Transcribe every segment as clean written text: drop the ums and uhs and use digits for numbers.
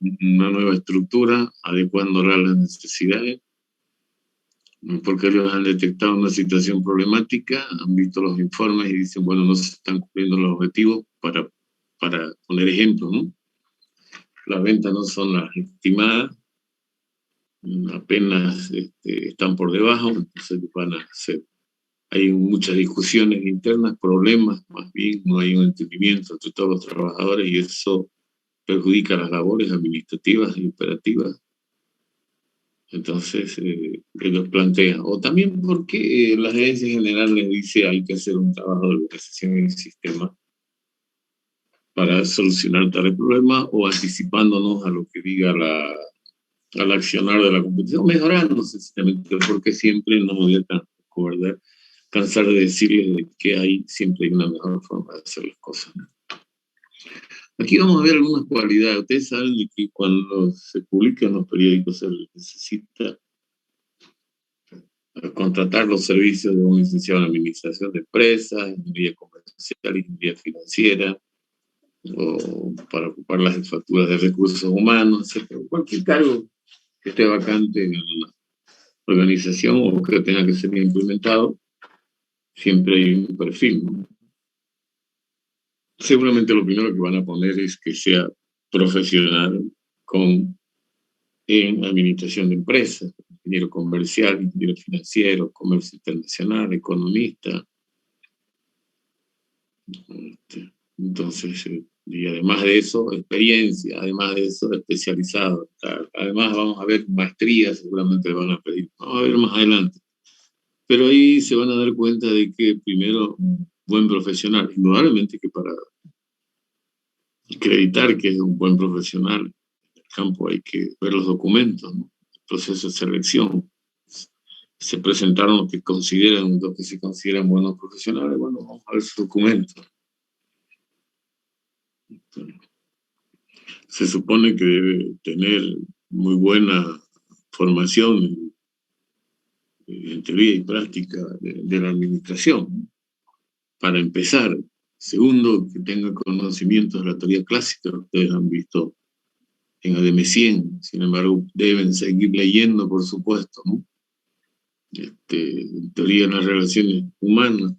una nueva estructura, adecuándola a las necesidades, porque ellos han detectado una situación problemática, han visto los informes y dicen, bueno, no se están cumpliendo los objetivos para poner ejemplo, ¿no? Las ventas no son las estimadas, apenas están por debajo, entonces van a ser, hay muchas discusiones internas, problemas, más bien no hay un entendimiento entre todos los trabajadores y eso perjudica las labores administrativas y operativas. Entonces, ellos plantean, o también porque la gerencia general les dice hay que hacer un trabajo de organización en el sistema para solucionar tal problema o anticipándonos a lo que diga al accionar de la competición, mejorando sencillamente, porque siempre no me voy a cansar de decirles que siempre hay una mejor forma de hacer las cosas. Aquí vamos a ver algunas cualidades. Ustedes saben que cuando se publican los periódicos se necesita contratar los servicios de un licenciado en administración de empresas, ingeniería comercial, ingeniería financiera, o para ocupar las jefaturas de recursos humanos, etc. Cualquier cargo que esté vacante en la organización o que tenga que ser implementado, siempre hay un perfil, ¿no? Seguramente lo primero que van a poner es que sea profesional en administración de empresas, ingeniero comercial, ingeniero financiero, comercio internacional, economista. Entonces, y además de eso, experiencia, además de eso, especializado. Además, vamos a ver maestrías, seguramente van a pedir. Vamos a ver más adelante. Pero ahí se van a dar cuenta de que primero, un buen profesional, indudablemente que para acreditar que es un buen profesional en el campo hay que ver los documentos, ¿no? El proceso de selección. Se presentaron lo que se consideran buenos profesionales, bueno, vamos a ver sus documentos. Se supone que debe tener muy buena formación en teoría y práctica de la administración, para empezar. Segundo, que tenga conocimientos de la teoría clásica, que ustedes han visto en ADM100, sin embargo, deben seguir leyendo, por supuesto, ¿no? Teoría de las relaciones humanas,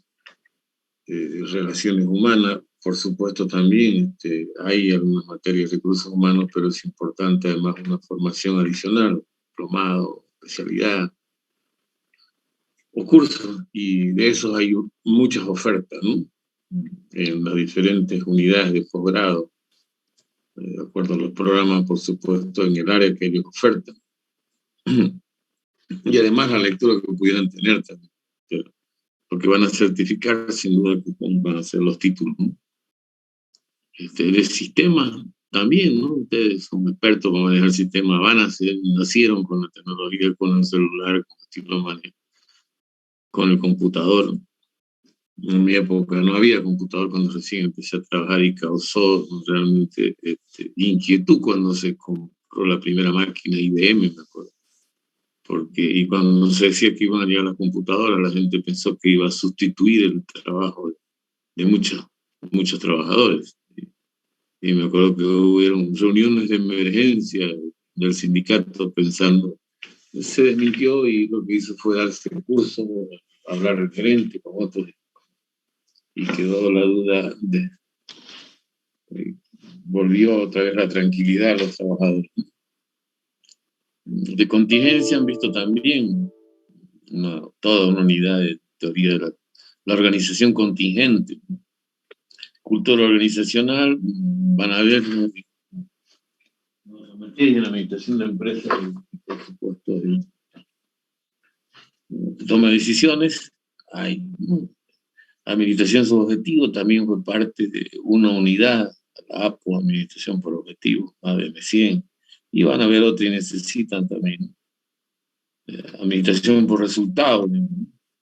por supuesto también hay algunas materias de recursos humanos, pero es importante además una formación adicional, diplomado, especialidad o cursos, y de esos hay muchas ofertas, ¿no? En las diferentes unidades de posgrado, de acuerdo a los programas, por supuesto, en el área que ellos ofertan. Y además la lectura que pudieran tener también, porque van a certificar, sin duda, que van a ser los títulos, ¿no? De sistemas también, ¿no? Ustedes son expertos para manejar sistemas, nacieron con la tecnología, con el celular, con el estilo de manejo, con el computador. En mi época no había computador cuando recién empecé a trabajar y causó realmente inquietud cuando se compró la primera máquina IBM, me acuerdo. Y cuando se decía que iban a llegar las computadoras, la gente pensó que iba a sustituir el trabajo de muchos trabajadores. Y me acuerdo que hubieron reuniones de emergencia del sindicato pensando, se desmintió y lo que hizo fue darse el curso, hablar al gerente con otros, y quedó la duda volvió otra vez la tranquilidad a los trabajadores. De contingencia han visto también toda una unidad de teoría de la organización contingente. Cultura organizacional, van a ver materia de la administración de empresas y por supuesto toma de decisiones. Hay administración por objetivo, también fue parte de una unidad, la APO, administración por objetivo, ADM100, y van a ver otras y necesitan también administración por resultados,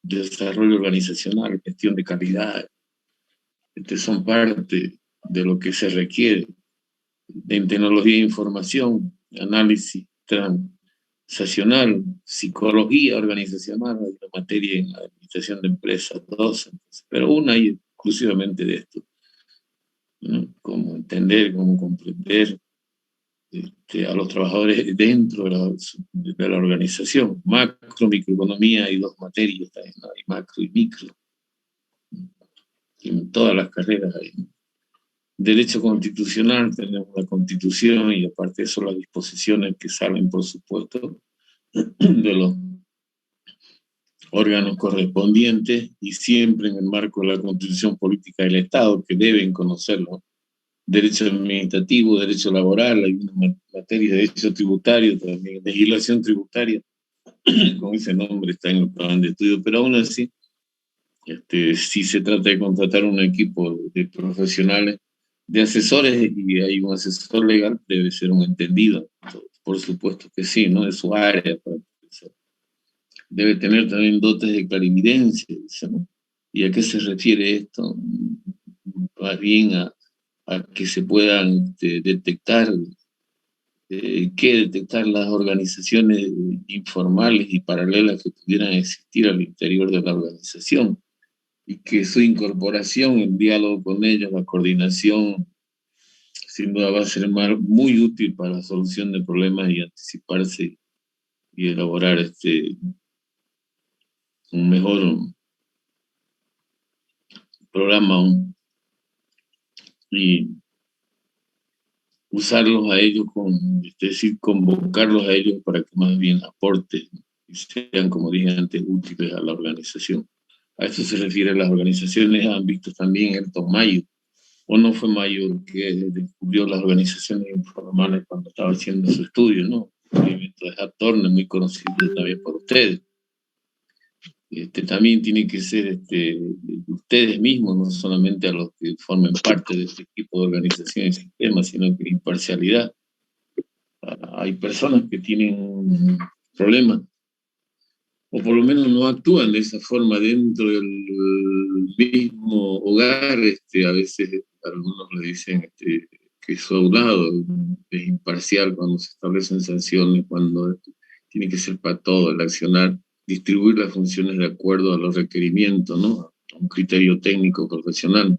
desarrollo organizacional, gestión de calidad. Son parte de lo que se requiere en tecnología de información, análisis transaccional, psicología organizacional, hay una materia en administración de empresas, dos, pero una hay exclusivamente de esto, ¿no? Cómo entender, cómo comprender a los trabajadores dentro de la organización. Macro, microeconomía, hay dos materias, hay macro y micro. En todas las carreras hay derecho constitucional, tenemos la Constitución y aparte de eso las disposiciones que salen, por supuesto, de los órganos correspondientes y siempre en el marco de la Constitución Política del Estado, que deben conocerlo. Derecho administrativo, derecho laboral, hay una materia de derecho tributario también, legislación tributaria, con ese nombre está en el plan de estudio, pero aún así, si se trata de contratar un equipo de profesionales, de asesores, y hay un asesor legal, debe ser un entendido, por supuesto que sí, ¿no? Es su área para empezar. Debe tener también dotes de clarividencia, ¿no? ¿Y a qué se refiere esto? Más bien a que se puedan detectar las organizaciones informales y paralelas que pudieran existir al interior de la organización y que su incorporación, el diálogo con ellos, la coordinación, sin duda va a ser muy útil para la solución de problemas y anticiparse y elaborar un mejor programa y usarlos a ellos, es decir, convocarlos a ellos para que más bien aporten y sean, como dije antes, útiles a la organización. A eso se refiere las organizaciones. Han visto también Elton Mayo, o no fue Mayo que descubrió las organizaciones informales cuando estaba haciendo su estudio, ¿no? El movimiento de Jack Turner, muy conocido también por ustedes. También tiene que ser ustedes mismos, no solamente a los que formen parte de este equipo de organización y sistema, sino que imparcialidad. Hay personas que tienen problemas, o por lo menos no actúan de esa forma dentro del mismo hogar. A veces algunos le dicen que su aulado es imparcial cuando se establecen sanciones, cuando tiene que ser para todo el accionar, distribuir las funciones de acuerdo a los requerimientos, ¿no? A un criterio técnico profesional.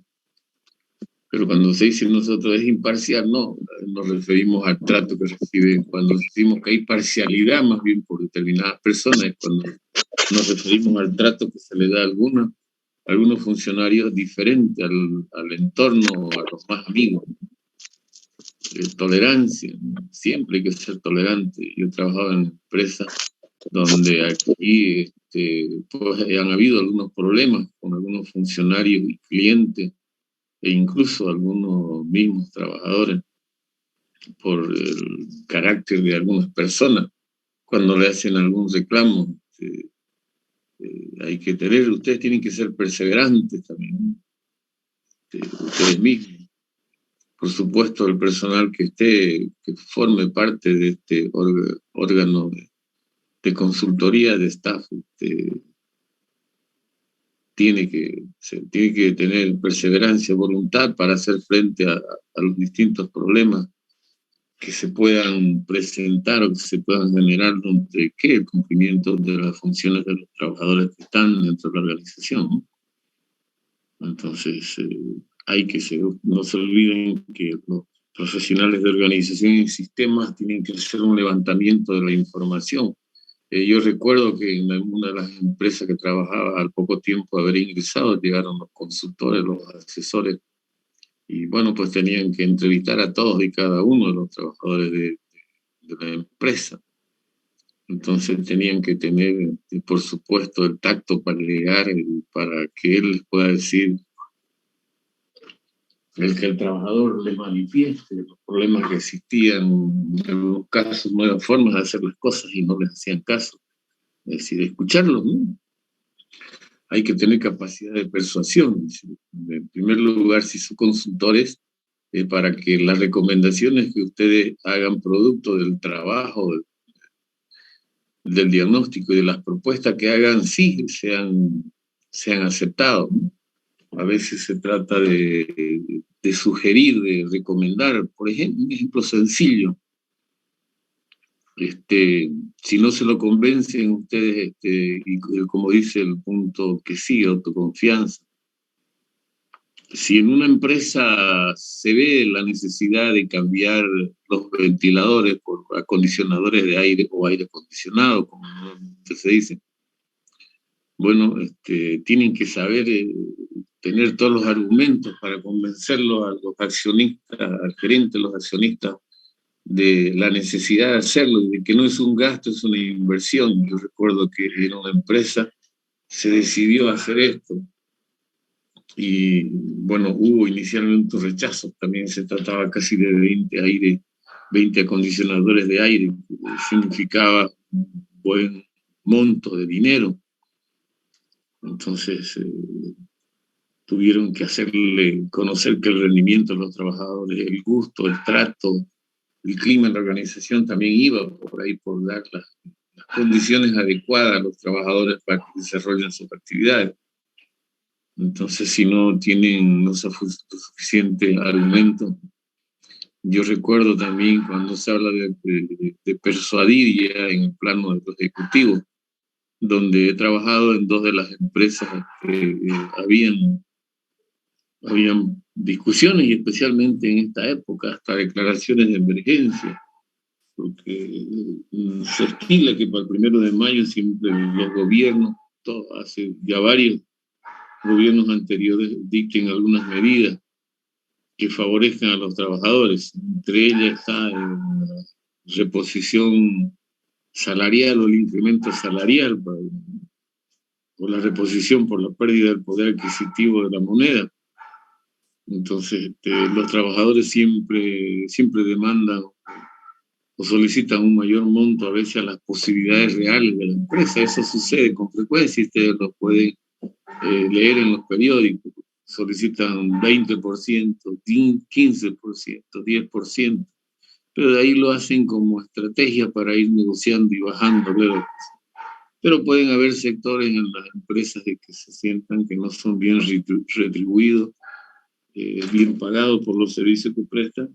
Pero cuando se dice nosotros es imparcial, no, nos referimos al trato que reciben. Cuando decimos que hay parcialidad más bien por determinadas personas, es cuando nos referimos al trato que se le da a algunos funcionarios diferente al entorno o a los más amigos. Tolerancia, siempre hay que ser tolerante. Yo he trabajado en empresas donde aquí pues, han habido algunos problemas con algunos funcionarios y clientes e incluso algunos mismos trabajadores por el carácter de algunas personas. Cuando le hacen algún reclamo, hay que ustedes tienen que ser perseverantes también, ustedes mismos. Por supuesto, el personal que forme parte de este órgano de consultoría de staff, tiene que tener perseverancia, voluntad para hacer frente a los distintos problemas que se puedan presentar o que se puedan generar durante el cumplimiento de las funciones de los trabajadores que están dentro de la organización, ¿no? Entonces, no se olviden que los profesionales de organización y sistemas tienen que hacer un levantamiento de la información. Yo recuerdo que en una de las empresas que trabajaba, al poco tiempo de haber ingresado, llegaron los consultores, los asesores, y bueno, pues tenían que entrevistar a todos y cada uno de los trabajadores de la empresa. Entonces tenían que tener, por supuesto, el tacto para llegar, para que él les pueda decir, que el trabajador les manifieste los problemas que existían, en algunos casos, nuevas formas de hacer las cosas y no les hacían caso. Es decir, escucharlos, ¿no? Hay que tener capacidad de persuasión. En primer lugar, si son consultores, para que las recomendaciones que ustedes hagan producto del trabajo, del diagnóstico y de las propuestas que hagan, sí sean aceptados, ¿no? A veces se trata de sugerir, de recomendar, por ejemplo, un ejemplo sencillo. Si no se lo convencen ustedes, y como dice el punto que sigue, autoconfianza, Si en una empresa se ve la necesidad de cambiar los ventiladores por acondicionadores de aire o aire acondicionado, como normalmente se dice, bueno, tienen que saber tener todos los argumentos para convencerlos a los accionistas, al gerente, a los accionistas, de la necesidad de hacerlo, de que no es un gasto, es una inversión. Yo recuerdo que en una empresa se decidió hacer esto y bueno, hubo inicialmente un rechazo, también se trataba casi de 20 acondicionadores de aire, que significaba un buen monto de dinero. Entonces tuvieron que hacerle conocer que el rendimiento de los trabajadores, el gusto, el trato, el clima en la organización también iba por ahí por dar las condiciones adecuadas a los trabajadores para que desarrollen sus actividades. Entonces, si no tienen no suficiente argumento, yo recuerdo también cuando se habla de persuadir ya en el plano de los ejecutivos, donde he trabajado en 2 de las empresas que habían discusiones, y especialmente en esta época, hasta declaraciones de emergencia, porque se estila que para el 1 de mayo siempre los gobiernos, hace ya varios gobiernos anteriores, dicten algunas medidas que favorezcan a los trabajadores. Entre ellas está la reposición salarial o el incremento salarial, o la reposición por la pérdida del poder adquisitivo de la moneda. Entonces, los trabajadores siempre demandan o solicitan un mayor monto a veces a las posibilidades reales de la empresa. Eso sucede con frecuencia y ustedes lo pueden leer en los periódicos. Solicitan 20%, 15%, 10%, pero de ahí lo hacen como estrategia para ir negociando y bajando. Pero pueden haber sectores en las empresas de que se sientan que no son bien retribuidos, bien pagados por los servicios que prestan,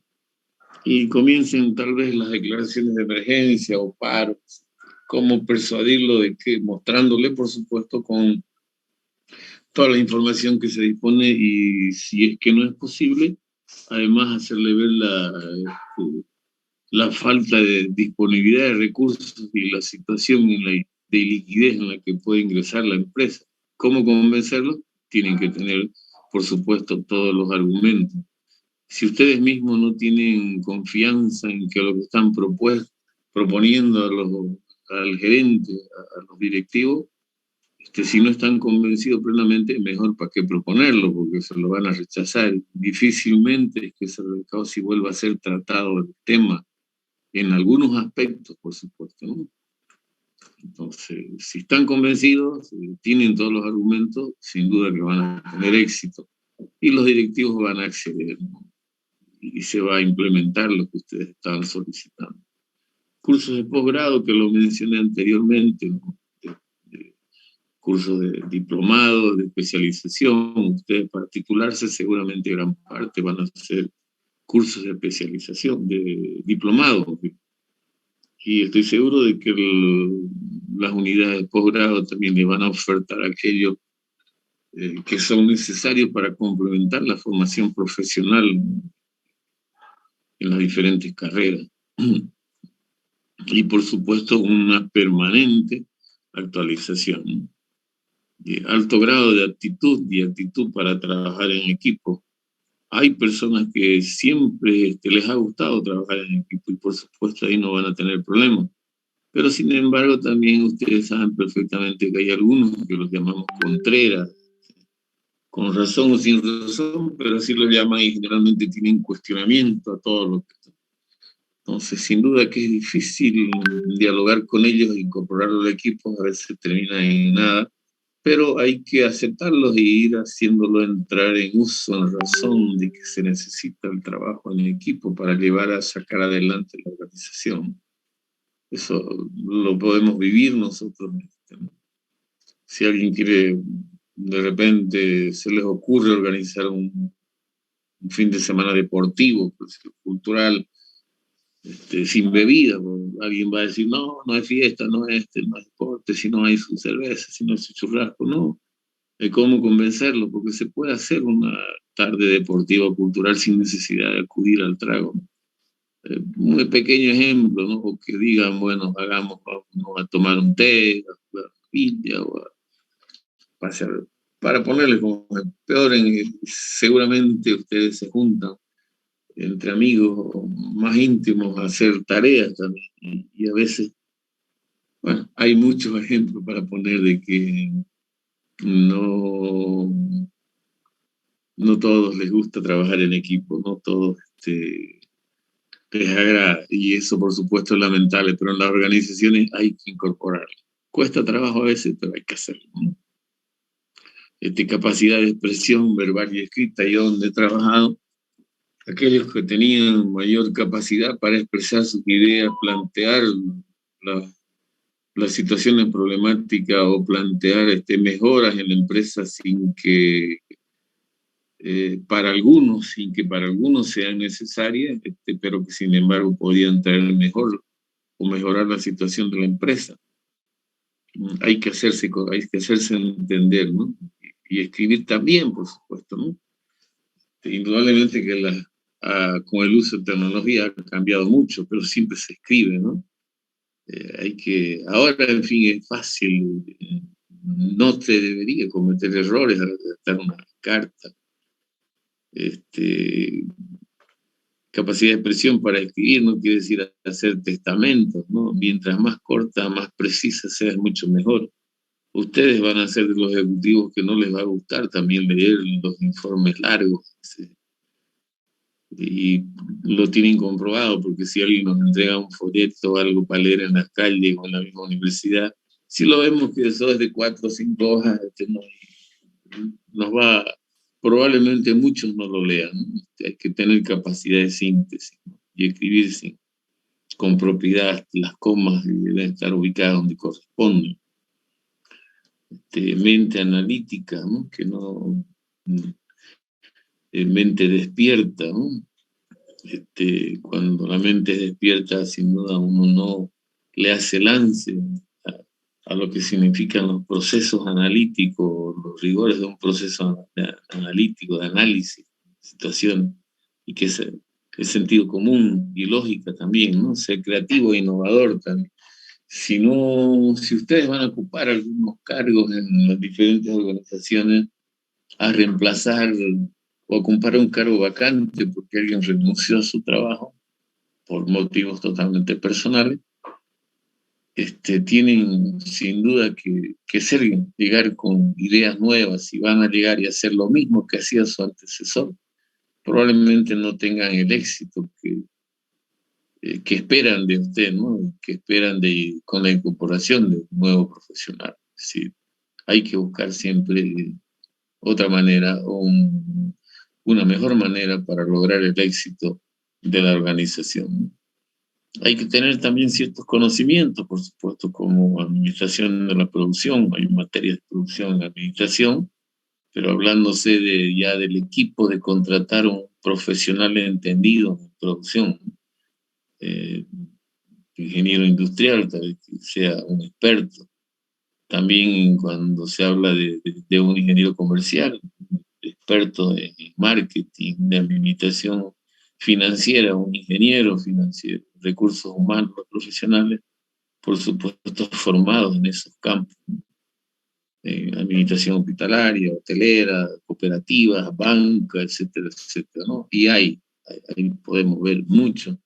y comiencen tal vez las declaraciones de emergencia o paros. Cómo persuadirlo de que, mostrándole, por supuesto, con toda la información que se dispone, y si es que no es posible, además hacerle ver la falta de disponibilidad de recursos y la situación de liquidez en la que puede ingresar la empresa. ¿Cómo convencerlo? Tienen que tener, por supuesto, todos los argumentos. Si ustedes mismos no tienen confianza en que lo que están proponiendo al gerente, a los directivos, si no están convencidos plenamente, mejor para qué proponerlo, porque se lo van a rechazar. Difícilmente es que ese mercado si vuelva a ser tratado el tema, en algunos aspectos, por supuesto, ¿no? Entonces, si están convencidos, tienen todos los argumentos, sin duda que van a tener éxito. Y los directivos van a acceder, ¿no? Y se va a implementar lo que ustedes estaban solicitando. Cursos de posgrado, que lo mencioné anteriormente, ¿no? Cursos de diplomado, de especialización. Ustedes particularse, seguramente gran parte van a hacer cursos de especialización, de diplomado. Y estoy seguro de que las unidades de posgrado también le van a ofertar aquello que son necesarios para complementar la formación profesional en las diferentes carreras. Y por supuesto una permanente actualización. Alto grado de aptitud y actitud para trabajar en equipo. Hay personas que siempre les ha gustado trabajar en equipo y por supuesto ahí no van a tener problemas. Pero sin embargo también ustedes saben perfectamente que hay algunos que los llamamos contreras, con razón o sin razón, pero así los llaman y generalmente tienen cuestionamiento a todo lo que... Entonces, sin duda que es difícil dialogar con ellos e incorporarlos al equipo, a veces termina en nada, pero hay que aceptarlos y ir haciéndolo entrar en uso, en razón de que se necesita el trabajo en equipo para llevar a sacar adelante la organización. Eso lo podemos vivir nosotros. Si alguien quiere, de repente se les ocurre organizar un fin de semana deportivo, cultural, sin bebida, alguien va a decir, no, no hay fiesta, no es deporte, si no hay su cerveza, si no hay su churrasco, no. Hay cómo convencerlo, porque se puede hacer tarde deportiva o cultural sin necesidad de acudir al trago. Un pequeño ejemplo, ¿no? O que digan, bueno, vamos a tomar un té, a jugar a la Biblia, o a pasear. Para ponerle como el peor, seguramente ustedes se juntan entre amigos más íntimos a hacer tareas también. Y a veces, bueno, hay muchos ejemplos para poner de que no, no todos les gusta trabajar en equipo, no todos les agrada. Y eso, por supuesto, es lamentable, pero en las organizaciones hay que incorporarlo. Cuesta trabajo a veces, pero hay que hacerlo, ¿no? Capacidad de expresión verbal y escrita, yo donde he trabajado, aquellos que tenían mayor capacidad para expresar sus ideas, plantear la, las situaciones problemáticas o plantear mejoras en la empresa sin que para algunos, sin que para algunos sean necesarias, pero que sin embargo podían traer mejor o mejorar la situación de la empresa. Hay que hacerse entender, ¿no? Y escribir también, por supuesto, ¿no? Indudablemente que con el uso de tecnología ha cambiado mucho, pero siempre se escribe, ¿no? Ahora, en fin, es fácil, no te debería cometer errores al redactar una carta. Capacidad de expresión para escribir no quiere decir hacer testamentos, ¿no? Mientras más corta, más precisa sea, es mucho mejor. Ustedes van a ser de los ejecutivos que no les va a gustar también leer los informes largos, ¿sí? Y lo tienen comprobado, porque si alguien nos entrega un folleto o algo para leer en las calles o en la misma universidad, si lo vemos que eso es de 4 o 5 hojas, nos va, probablemente muchos no lo lean, ¿no? Hay que tener capacidad de síntesis, ¿no? Y escribir con propiedad, las comas deben estar ubicadas donde corresponden. Mente analítica, ¿no? Que no, mente despierta, ¿no? Cuando la mente es despierta, sin duda uno no le hace lance a lo que significan los procesos analíticos, los rigores de un proceso analítico, de análisis de situaciones, y que es sentido común y lógica también, ¿no? Ser creativo e innovador también. Si ustedes van a ocupar algunos cargos en las diferentes organizaciones, a reemplazar o a ocupar un cargo vacante porque alguien renunció a su trabajo por motivos totalmente personales, tienen sin duda que llegar con ideas nuevas y van a llegar y hacer lo mismo que hacía su antecesor. Probablemente no tengan el éxito que esperan de usted, ¿no? Que esperan con la incorporación de un nuevo profesional. Es decir, hay que buscar siempre otra manera o una mejor manera para lograr el éxito de la organización. Hay que tener también ciertos conocimientos, por supuesto, como administración de la producción. Hay materias de producción en administración, pero hablándose ya del equipo, de contratar un profesional entendido en producción, ingeniero industrial, tal vez que sea un experto. También cuando se habla de un ingeniero comercial, experto en marketing, de administración financiera, un ingeniero financiero, recursos humanos profesionales, por supuesto, formados en esos campos, administración hospitalaria, hotelera, cooperativas, banca, etcétera, etcétera, ¿no? Y ahí podemos ver mucho.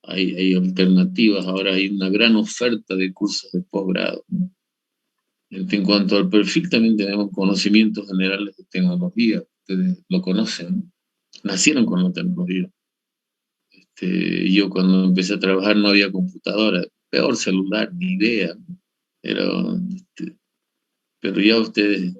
Hay alternativas, ahora hay una gran oferta de cursos de posgrado, ¿no? En cuanto al perfil, también tenemos conocimientos generales de tecnología. Ustedes lo conocen, ¿no? Nacieron con la tecnología. Yo cuando empecé a trabajar no había computadora, peor celular, ni idea. Pero, pero ya ustedes,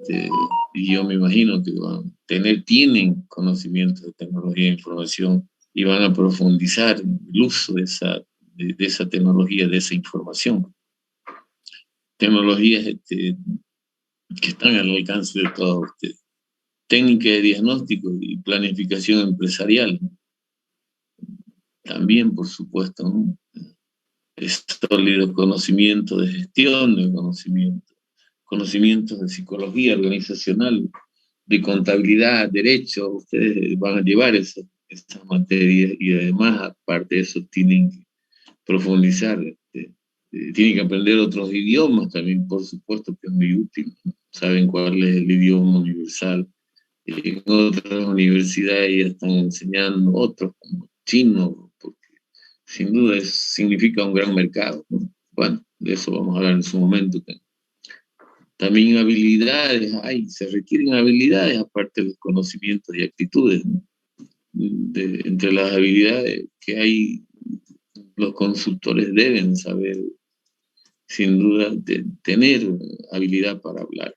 y yo me imagino que tienen conocimientos de tecnología de información y van a profundizar en el uso de esa tecnología, de esa información. Tecnologías que están al alcance de todos ustedes. Técnica de diagnóstico y planificación empresarial. También, por supuesto, ¿no? Sólido conocimiento de gestión, conocimientos de psicología organizacional, de contabilidad, derecho, ustedes van a llevar esas materias y además, aparte de eso, tienen que profundizar, tienen que aprender otros idiomas también, por supuesto, que es muy útil. Saben cuál es el idioma universal. En otras universidades ya están enseñando otros, como chino, porque sin duda significa un gran mercado, ¿no? Bueno, de eso vamos a hablar en su momento. También habilidades, se requieren habilidades aparte de los conocimientos y actitudes, ¿no? Entre las habilidades que hay, los consultores deben saber, sin duda, tener habilidad para hablar,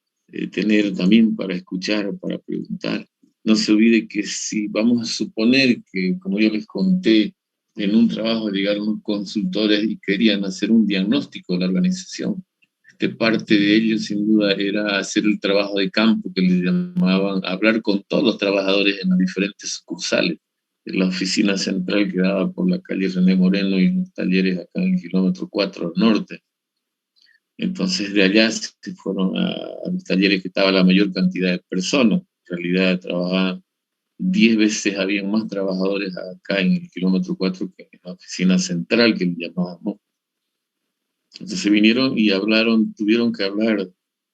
tener también para escuchar, para preguntar. No se olvide que si vamos a suponer que, como yo les conté, en un trabajo llegaron unos consultores y querían hacer un diagnóstico de la organización, que parte de ello sin duda era hacer el trabajo de campo que le llamaban, hablar con todos los trabajadores en las diferentes sucursales. En la oficina central quedaba por la calle René Moreno y los talleres acá en el kilómetro 4 norte. Entonces de allá se fueron a los talleres que estaba la mayor cantidad de personas. En realidad trabajaban 10 veces, habían más trabajadores acá en el kilómetro 4 que en la oficina central que le llamábamos. Entonces vinieron y hablaron, tuvieron que hablar,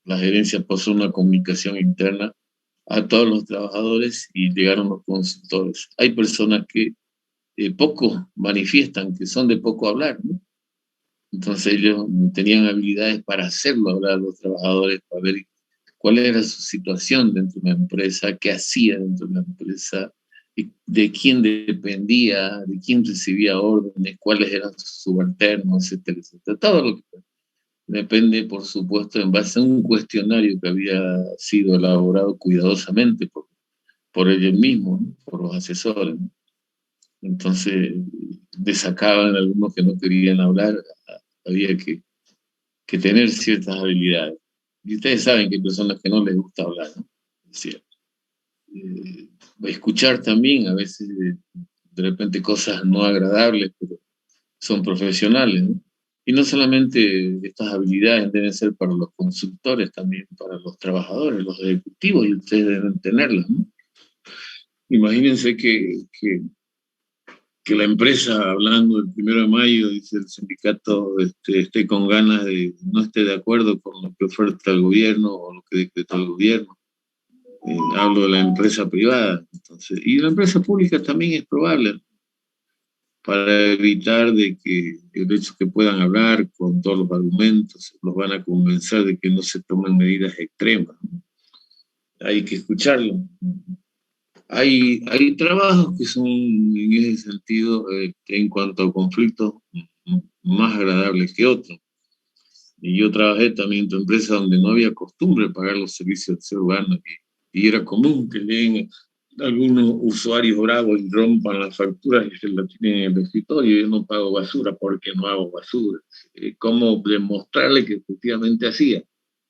la gerencia puso una comunicación interna a todos los trabajadores y llegaron los consultores. Hay personas que poco manifiestan, que son de poco hablar, ¿no? Entonces ellos tenían habilidades para hacerlo hablar a los trabajadores, para ver cuál era su situación dentro de la empresa, qué hacía dentro de la empresa, de quién dependía, de quién recibía órdenes, cuáles eran sus subalternos, etcétera, etcétera. Todo lo que depende, por supuesto, en base a un cuestionario que había sido elaborado cuidadosamente por ellos mismos, ¿no? Por los asesores, ¿no? Entonces, desacaban algunos que no querían hablar, había que tener ciertas habilidades. Y ustedes saben que hay personas que no les gusta hablar, ¿no? Es cierto. Escuchar también, a veces, de repente cosas no agradables, pero son profesionales, ¿no? Y no solamente estas habilidades deben ser para los consultores, también para los trabajadores, los ejecutivos, y ustedes deben tenerlas, ¿no? Imagínense que la empresa, hablando del 1 de mayo, dice el sindicato, esté con ganas de, no esté de acuerdo con lo que oferta el gobierno o lo que decretó el gobierno. Hablo de la empresa privada. Entonces, y la empresa pública también es probable, para evitar de que el hecho que puedan hablar con todos los argumentos, los van a convencer de que no se tomen medidas extremas, ¿no? Hay que escucharlo. Hay trabajos que son, en ese sentido, en cuanto a conflictos, más agradables que otros. Y yo trabajé también en tu empresa donde no había costumbre de pagar los servicios de ser humano, y era común que lleguen algunos usuarios bravos y rompan las facturas y se las tienen en el escritorio. Yo no pago basura porque no hago basura. ¿Cómo demostrarle que efectivamente hacía?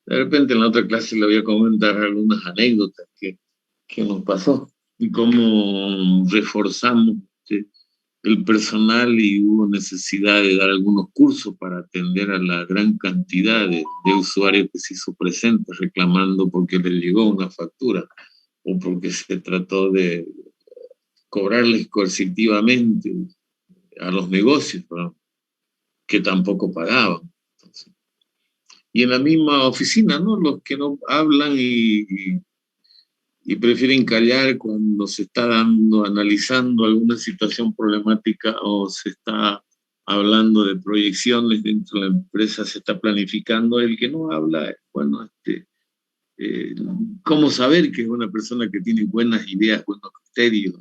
De repente en la otra clase le voy a comentar algunas anécdotas que nos pasó y cómo reforzamos el personal, y hubo necesidad de dar algunos cursos para atender a la gran cantidad de usuarios que se hizo presente reclamando porque les llegó una factura o porque se trató de cobrarles coercitivamente a los negocios, ¿no? Que tampoco pagaban. Entonces, y en la misma oficina, ¿no? Los que no hablan y prefieren callar cuando se está analizando alguna situación problemática o se está hablando de proyecciones dentro de la empresa, se está planificando. El que no habla, bueno, ¿cómo saber que es una persona que tiene buenas ideas, buenos criterios?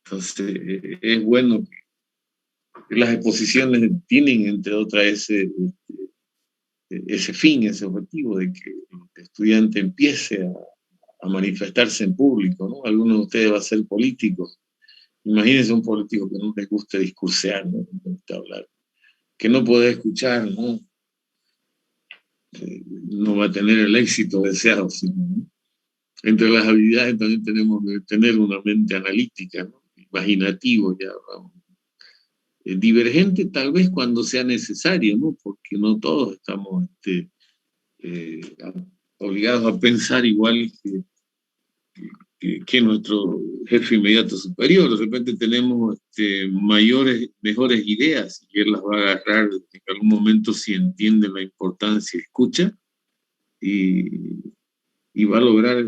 Entonces, es bueno que las exposiciones tienen, entre otras, ese fin, ese objetivo de que el estudiante empiece a manifestarse en público, ¿no? Algunos de ustedes va a ser políticos. Imagínense un político que no le gusta discursear, ¿no? No le gusta hablar, que no puede escuchar, ¿no? No va a tener el éxito deseado, ¿no? Entre las habilidades también tenemos que tener una mente analítica, ¿no? Imaginativo, ya vamos. Divergente tal vez cuando sea necesario, ¿no? Porque no todos estamos obligados a pensar igual que nuestro jefe inmediato superior. De repente tenemos mejores ideas y él las va a agarrar en algún momento si entiende la importancia, escucha y va a lograr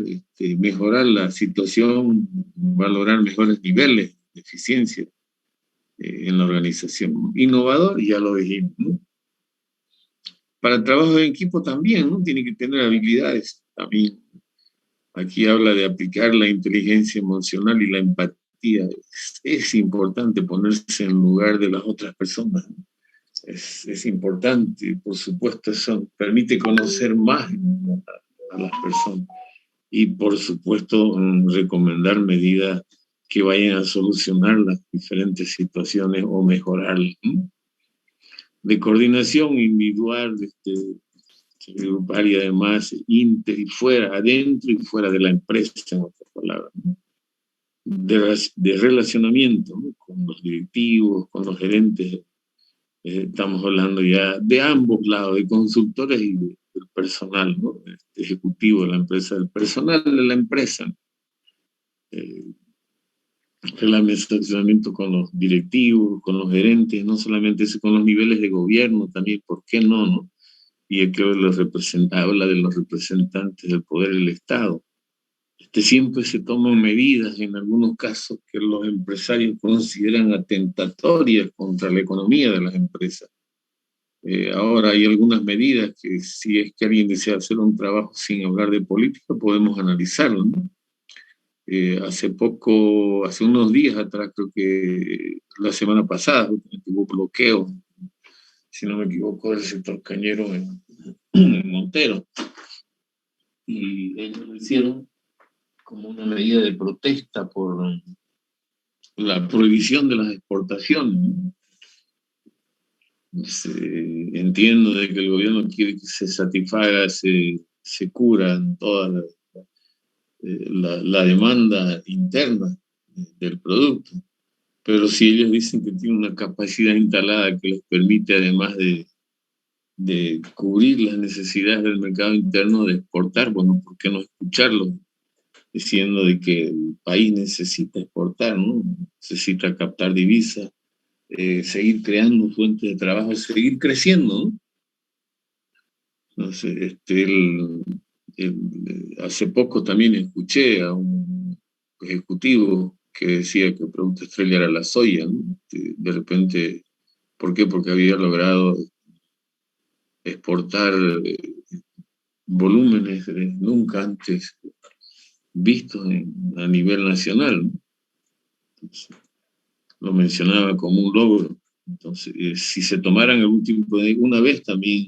mejorar la situación, va a lograr mejores niveles de eficiencia en la organización. Innovador, ya lo dijimos, ¿no? Para el trabajo en equipo también, ¿no? Tiene que tener habilidades también. Aquí habla de aplicar la inteligencia emocional y la empatía. Es importante ponerse en lugar de las otras personas, ¿no? Es importante, por supuesto, eso permite conocer más a las personas y, por supuesto, recomendar medidas que vayan a solucionar las diferentes situaciones o mejorarlas, ¿no? De coordinación individual, grupal y además inter y fuera, adentro y fuera de la empresa, en otras palabras, ¿no? De relacionamiento, ¿no? Con los directivos, con los gerentes. Estamos hablando ya de ambos lados, de consultores y del personal, ¿no? Ejecutivo de la empresa, del personal de la empresa. Relacionamiento con los directivos, con los gerentes, no solamente eso, con los niveles de gobierno también, ¿por qué no, no? Y aquí habla de los representantes del poder del Estado. Siempre se toman medidas, en algunos casos, que los empresarios consideran atentatorias contra la economía de las empresas. Ahora hay algunas medidas que, si es que alguien desea hacer un trabajo sin hablar de política, podemos analizarlo, ¿no? Hace unos días atrás, creo que la semana pasada, hubo bloqueo, si no me equivoco, del sector cañero en Montero. Y ellos lo hicieron como una medida de protesta por la prohibición de las exportaciones. Entiendo de que el gobierno quiere que se satisfaga, se curan toda la demanda interna del producto, pero si ellos dicen que tienen una capacidad instalada que les permite, además de cubrir las necesidades del mercado interno, de exportar, bueno, ¿por qué no escucharlo? Diciendo de que el país necesita exportar, ¿no? Necesita captar divisas, seguir creando fuentes de trabajo, seguir creciendo, ¿no? Entonces, hace poco también escuché a un ejecutivo que decía que el producto estrella era la soya, ¿no? De repente, ¿por qué? Porque había logrado exportar volúmenes nunca antes vistos a nivel nacional, ¿no? Entonces, lo mencionaba como un logro. Entonces, si se tomaran algún tipo de... Una vez también,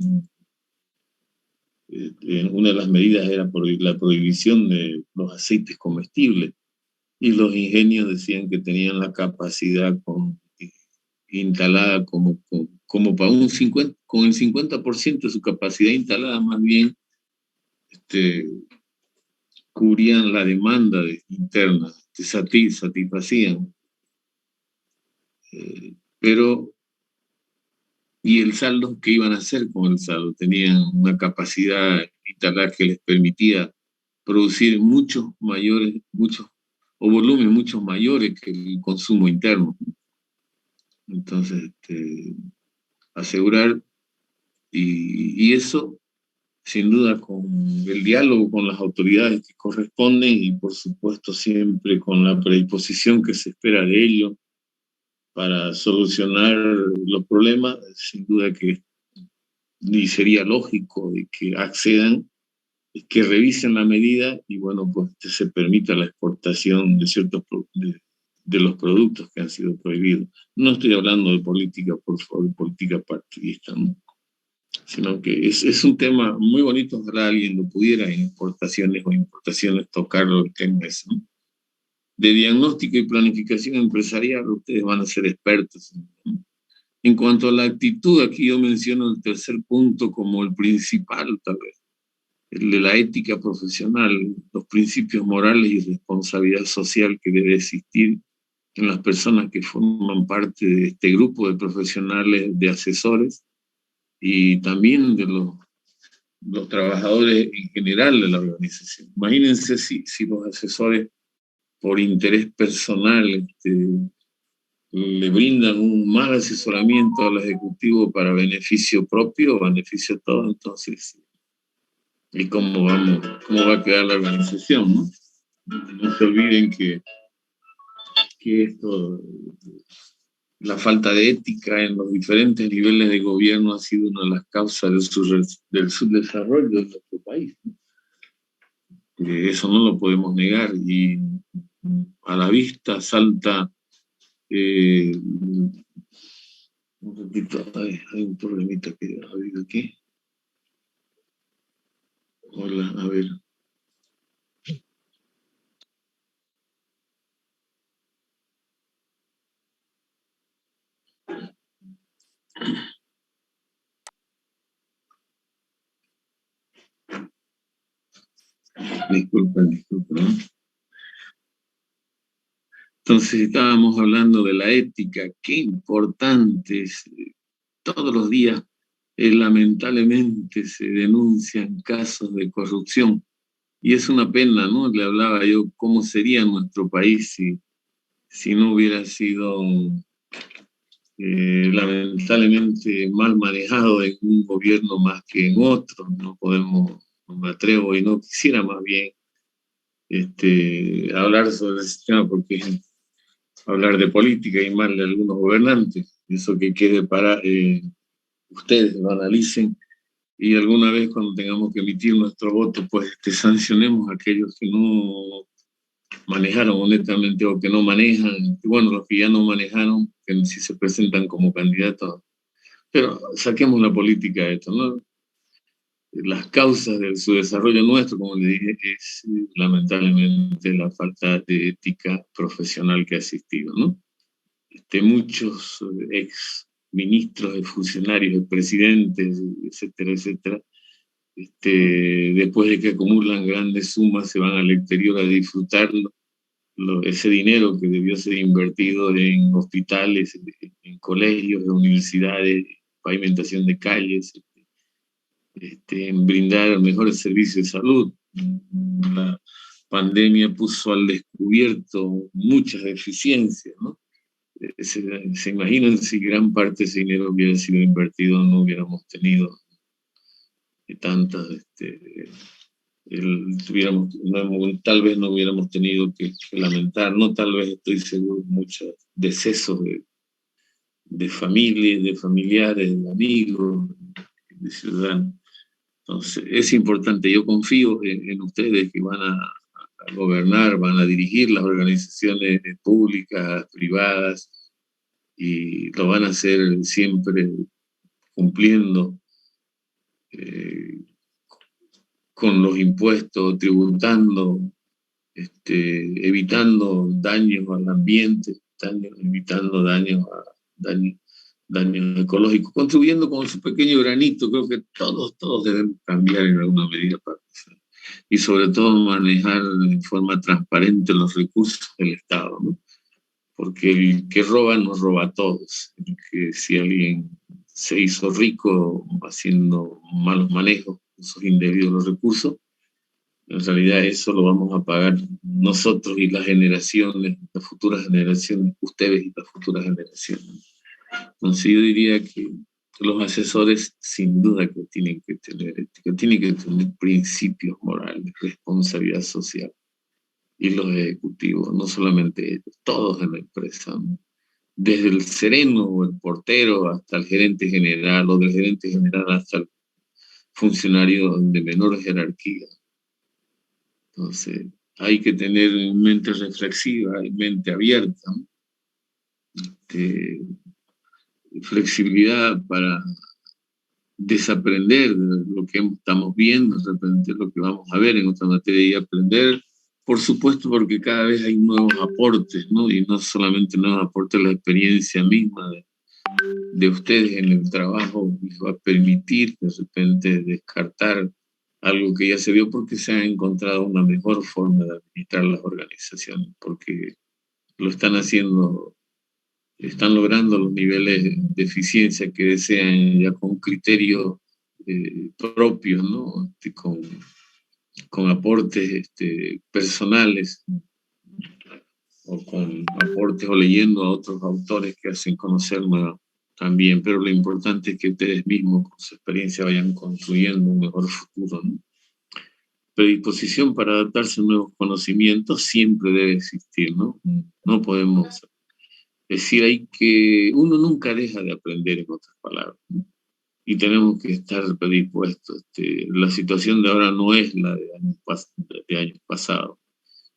una de las medidas era la prohibición de los aceites comestibles, y los ingenios decían que tenían la capacidad instalada como para con el 50% de su capacidad instalada, más bien cubrían la demanda interna, satisfacían. Pero, ¿y el saldo? ¿Qué iban a hacer con el saldo? Tenían una capacidad instalada que les permitía producir o volúmenes mucho mayores que el consumo interno. Entonces, asegurar, y eso, sin duda, con el diálogo con las autoridades que corresponden y, por supuesto, siempre con la predisposición que se espera de ellos para solucionar los problemas, sin duda que ni sería lógico de que accedan, que revisen la medida y, bueno, pues se permita la exportación de ciertos de los productos que han sido prohibidos. No estoy hablando de política, por favor, de política partidista, ¿no? Sino que es un tema muy bonito. Ojalá alguien lo pudiera en exportaciones o importaciones tocarlo, el tema eso, ¿no? De diagnóstico y planificación empresarial, ustedes van a ser expertos, ¿no? En cuanto a la actitud, aquí yo menciono el tercer punto como el principal, tal vez, el de la ética profesional, los principios morales y responsabilidad social que debe existir en las personas que forman parte de este grupo de profesionales, de asesores, y también de los los trabajadores en general de la organización. Imagínense si los asesores por interés personal le brindan un mal asesoramiento al ejecutivo para beneficio propio o beneficio de todo, entonces, ¿y cómo va a quedar la organización, no? No se olviden que esto, la falta de ética en los diferentes niveles de gobierno ha sido una de las causas del subdesarrollo de nuestro país. Eso no lo podemos negar y a la vista salta, un ratito, hay un problemita que ha habido aquí. Hola, a ver. Disculpen. Entonces estábamos hablando de la ética, qué importante es. Todos los días, lamentablemente, se denuncian casos de corrupción. Y es una pena, ¿no? Le hablaba yo cómo sería nuestro país si no hubiera sido lamentablemente mal manejado en un gobierno más que en otro. No me atrevo y no quisiera más bien hablar sobre ese tema porque hablar de política y mal de algunos gobernantes. Eso que quede para ustedes, lo analicen y alguna vez cuando tengamos que emitir nuestro voto, pues sancionemos a aquellos que no manejaron honestamente o que no manejan, y bueno, los que ya no manejaron, que sí se presentan como candidatos, pero saquemos la política de esto, ¿no? Las causas de su desarrollo nuestro, como le dije, es lamentablemente la falta de ética profesional que ha existido, ¿no? Muchos ex ministros, funcionarios, presidentes, etcétera, etcétera, después de que acumulan grandes sumas, se van al exterior a disfrutarlo. Ese dinero que debió ser invertido en hospitales, en colegios, en universidades, pavimentación de calles, en brindar mejores servicios de salud. La pandemia puso al descubierto muchas deficiencias, ¿no? Se imaginan si gran parte de ese dinero hubiera sido invertido, no hubiéramos tenido tantas, tal vez no hubiéramos tenido que lamentar, no tal vez, estoy seguro, muchos decesos de familias, de familiares, de amigos, de ciudadanos. Entonces, es importante, yo confío en ustedes que van a gobernar, van a dirigir las organizaciones públicas, privadas, y lo van a hacer siempre cumpliendo con los impuestos, tributando, evitando daños al ambiente, evitando daños ecológicos, contribuyendo con su pequeño granito. Creo que todos debemos cambiar en alguna medida para eso. Y sobre todo manejar de forma transparente los recursos del Estado, ¿no? Porque el que roba nos roba a todos. Que si alguien se hizo rico haciendo malos manejos, usos indebidos de los recursos, en realidad eso lo vamos a pagar nosotros y las generaciones, las futuras generaciones, ustedes y las futuras generaciones. Entonces yo diría que los asesores sin duda que tienen que tener ética, tienen que tener principios morales, responsabilidad social. Y los ejecutivos, no solamente ellos, todos en la empresa, ¿no? Desde el sereno o el portero hasta el gerente general, o del gerente general hasta el funcionario de menor jerarquía. Entonces, hay que tener mente reflexiva y mente abierta, ¿no? Flexibilidad para desaprender lo que estamos viendo, desaprender lo que vamos a ver en otra materia y aprender, por supuesto, porque cada vez hay nuevos aportes, ¿no? Y no solamente nuevos aportes, la experiencia misma de ustedes en el trabajo les va a permitir de repente descartar algo que ya se vio porque se ha encontrado una mejor forma de administrar las organizaciones, porque lo están haciendo, están logrando los niveles de eficiencia que desean ya con criterio propios, ¿no? Con aportes personales, o con aportes o leyendo a otros autores que hacen conocer también, pero lo importante es que ustedes mismos con su experiencia vayan construyendo un mejor futuro, ¿no? Predisposición para adaptarse a nuevos conocimientos siempre debe existir, ¿no? No podemos decir uno nunca deja de aprender, en otras palabras, ¿no? Y tenemos que estar predispuestos. La situación de ahora no es la de años pasados.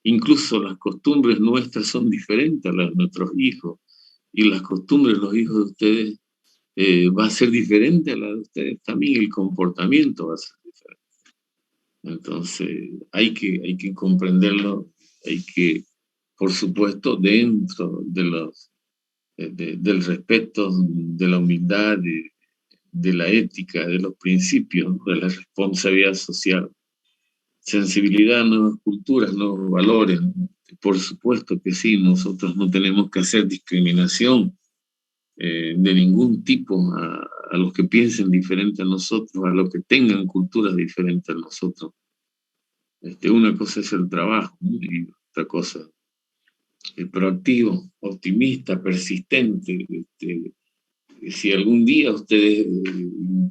Incluso las costumbres nuestras son diferentes a las de nuestros hijos, y las costumbres de los hijos de ustedes va a ser diferente a la de ustedes también, el comportamiento va a ser diferente. Entonces hay que comprenderlo, hay que, por supuesto, dentro del respeto, de la humildad, de la ética, de los principios, de la responsabilidad social, sensibilidad a nuevas culturas, nuevos valores. Por supuesto que sí, nosotros no tenemos que hacer discriminación de ningún tipo a los que piensen diferente a nosotros, a los que tengan culturas diferentes a nosotros. Una cosa es el trabajo, ¿no? Y otra cosa el proactivo, optimista, persistente. Si algún día ustedes,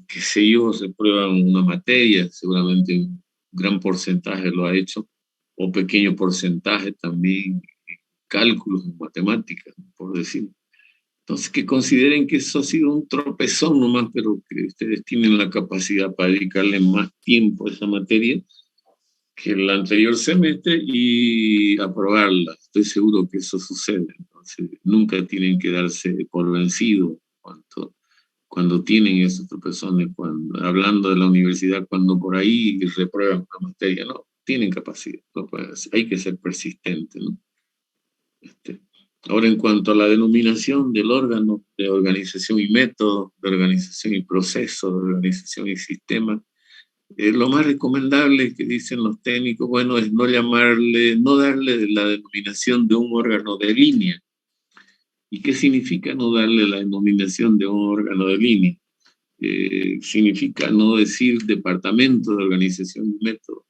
qué sé yo, reprueban una materia, seguramente un gran porcentaje lo ha hecho, o pequeño porcentaje también, cálculos en matemáticas, por decir. Entonces, que consideren que eso ha sido un tropezón nomás, pero que ustedes tienen la capacidad para dedicarle más tiempo a esa materia que el anterior semestre y aprobarla. Estoy seguro que eso sucede. Entonces, nunca tienen que darse por vencidos cuando tienen esos tropezones, hablando de la universidad, cuando por ahí reprueban una materia, no, tienen capacidad, no pueden hacer, hay que ser persistente, ¿no? Ahora, en cuanto a la denominación del órgano de organización y método, de organización y proceso, de organización y sistema, lo más recomendable que dicen los técnicos, bueno, es no darle la denominación de un órgano de línea. ¿Y qué significa no darle la denominación de un órgano de línea? Significa no decir departamento de organización y método.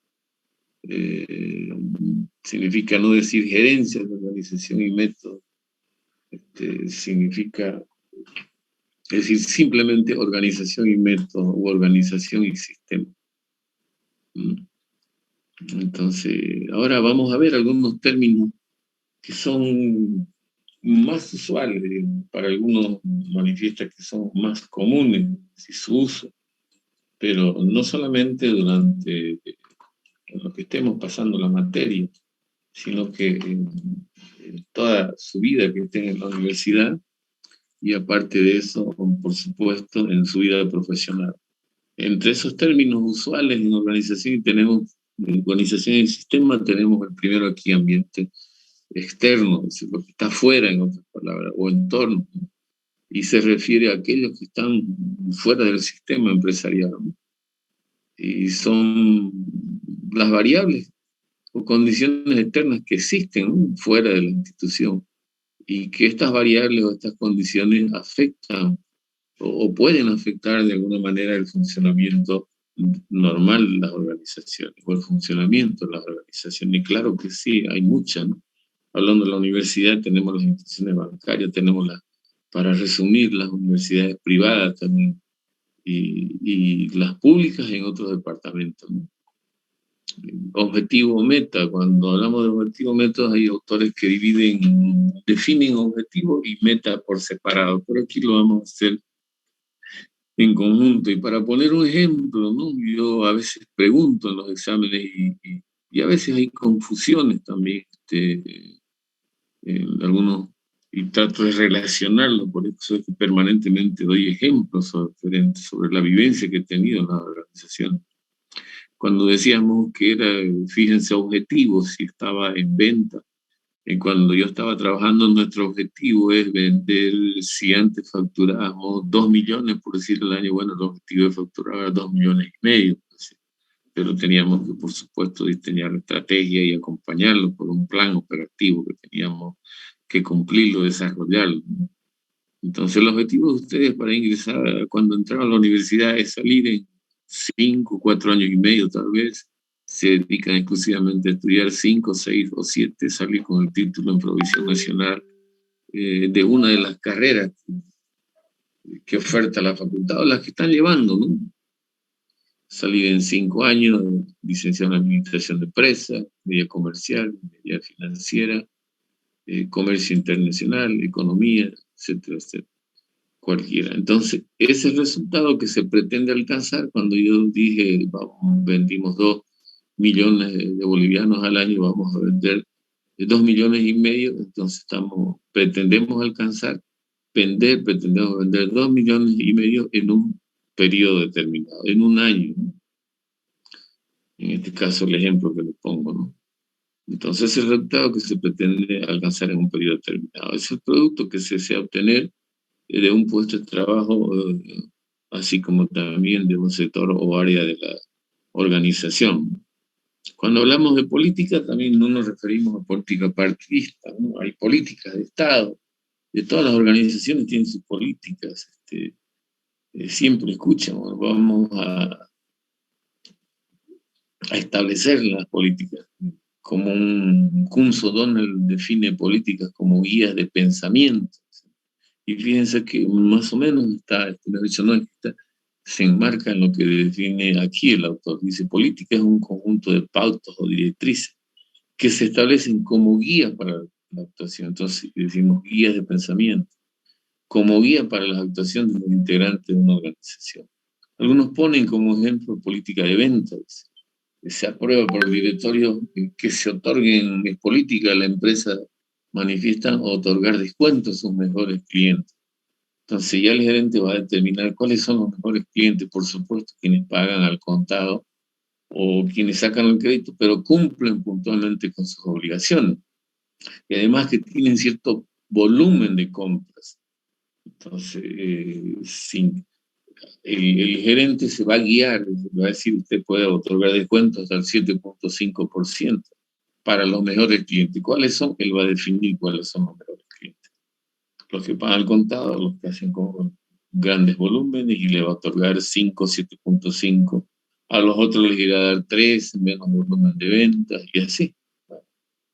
Significa no decir gerencia de organización y método. Significa, es decir, simplemente organización y método, u organización y sistema. Entonces, ahora vamos a ver algunos términos que son más usuales, para algunos manifiestan que son más comunes en su uso, pero no solamente durante lo que estemos pasando la materia, sino que en toda su vida que esté en la universidad, y aparte de eso, por supuesto, en su vida profesional. Entre esos términos usuales en organización y sistema, tenemos el primero aquí, ambiente externo, es decir, lo que está afuera, en otras palabras, o entorno, y se refiere a aquellos que están fuera del sistema empresarial, ¿no? Y son las variables o condiciones externas que existen, ¿no?, fuera de la institución, y que estas variables o estas condiciones afectan o pueden afectar de alguna manera el funcionamiento normal de las organizaciones o el funcionamiento de las organizaciones. Y claro que sí, hay muchas, ¿no? Hablando de la universidad, tenemos las instituciones bancarias, tenemos para resumir, las universidades privadas también, y las públicas en otros departamentos, ¿no? Objetivo o meta, cuando hablamos de objetivo o meta, hay autores que definen objetivo y meta por separado, pero aquí lo vamos a hacer en conjunto. Y para poner un ejemplo, ¿no?, yo a veces pregunto en los exámenes y a veces hay confusiones también, en algunos, y trato de relacionarlo, por eso es que permanentemente doy ejemplos sobre la vivencia que he tenido en la organización. Cuando decíamos que era, fíjense, objetivo, si estaba en venta. Cuando yo estaba trabajando, nuestro objetivo es vender, si antes facturábamos 2 millones, por decir el año, bueno, el objetivo es facturar 2,5 millones, pero teníamos que, por supuesto, diseñar estrategia y acompañarlo por un plan operativo que teníamos que cumplirlo, desarrollarlo. Entonces, el objetivo de ustedes para ingresar, cuando entraron a la universidad, es salir 5, 4 años y medio tal vez, se dedican exclusivamente a estudiar 5, 6 o 7, salir con el título en provisión nacional de una de las carreras que oferta la facultad o las que están llevando, ¿no? Salir en 5 años, licenciado en Administración de Empresas, media comercial, media financiera, comercio internacional, economía, etcétera, etcétera. Cualquiera. Entonces, ese es el resultado que se pretende alcanzar cuando yo dije, vamos, vendimos 2 millones de bolivianos al año, vamos a vender 2 millones y medio, entonces pretendemos alcanzar, pretendemos vender 2 millones y medio en un periodo determinado, en un año, ¿no? En este caso el ejemplo que le pongo, ¿no? Entonces el resultado que se pretende alcanzar en un periodo determinado es el producto que se desea obtener de un puesto de trabajo, así como también de un sector o área de la organización. Cuando hablamos de política, también no nos referimos a política partidista, ¿no? Hay políticas de Estado, de todas las organizaciones tienen sus políticas. Siempre escuchamos, vamos a establecer las políticas. Como un Kunzo Donald define políticas como guías de pensamiento. Y fíjense que más o menos se enmarca en lo que define aquí el autor. Dice, política es un conjunto de pautas o directrices que se establecen como guía para la actuación. Entonces decimos guías de pensamiento, como guía para la actuación de los integrantes de una organización. Algunos ponen como ejemplo política de ventas. Se aprueba por el directorio que se otorguen, es política, la empresa manifiesta otorgar descuentos a sus mejores clientes. Entonces ya el gerente va a determinar cuáles son los mejores clientes, por supuesto, quienes pagan al contado o quienes sacan el crédito, pero cumplen puntualmente con sus obligaciones. Y además que tienen cierto volumen de compras. Entonces, sí, el gerente se va a guiar, va a decir, usted puede otorgar descuentos hasta el 7.5% para los mejores clientes. ¿Cuáles son? Él va a definir cuáles son los mejores clientes. Los que pagan al contado, los que hacen con grandes volúmenes y le va a otorgar 5, 7.5. A los otros les irá a dar 3, menos volumen de ventas y así.